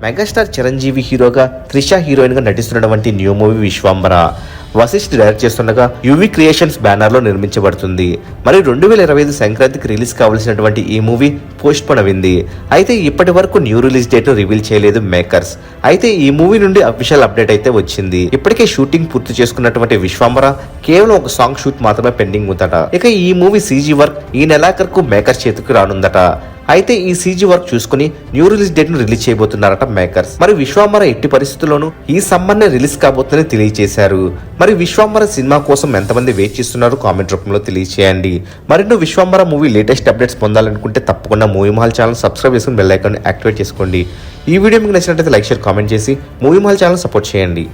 Megastar Chiranjeevi హీరోగా Trisha heroine గా నటిస్తున్నటువంటి new movie Vishwambhara Vashishta direct చేస్తుండగా యువి క్రియేషన్స్ బ్యానర్ లో నిర్మించబడుతుంది. మరి 2025 సంక్రాంతికి రిలీజ్ కావాల్సినటువంటి ఈ మూవీ పోస్ట్ పోన్ అయింది. అయితే ఇప్పటి వరకు న్యూ రిలీజ్ డేట్ ను రివీల్ చేయలేదు మేకర్స్. అయితే ఈ మూవీ నుండి అఫీషియల్ అప్డేట్ అయితే వచ్చింది. ఇప్పటికే షూటింగ్ పూర్తి చేసుకున్నటువంటి విశ్వంబర కేవలం ఒక సాంగ్ షూట్ మాత్రమే పెండింగ్ ఉందట. ఇక ఈ మూవీ సీజీ వర్క్ ఈ నెలాఖరుకు మేకర్స్ చేతికి రానుందట. అయితే ఈ సీజీ వర్క్ చూసుకుని న్యూ రిలీజ్ డేట్ ను రిలీజ్ చేయబోతున్నారట మేకర్స్. మరి విశ్వంబర ఎట్టి పరిస్థితుల్లోనూ ఈ సమ్మర్ నే రిలీజ్ కాబోతుందని తెలియజేశారు. మరి విశ్వంబర సినిమా కోసం ఎంతమంది వెయిట్ చేస్తున్నారో కామెంట్ రూపంలో తెలియజేయండి. మరిన్నో విశ్వంబర మూవీ లేటెస్ట్ అప్డేట్స్ పొందాలనుకుంటే తప్పకుండా మూవీ మహల్ ఛానల్ సబ్స్క్రైబ్ చేసుకుని బెల్ ఐకాన్ యాక్టివేట్ చేసుకోండి. ఈ వీడియో మీకు నచ్చినట్లయితే లైక్ షేర్ కామెంట్ చేసి మూవీ మహల్ ఛానల్ సపోర్ట్ చేయండి.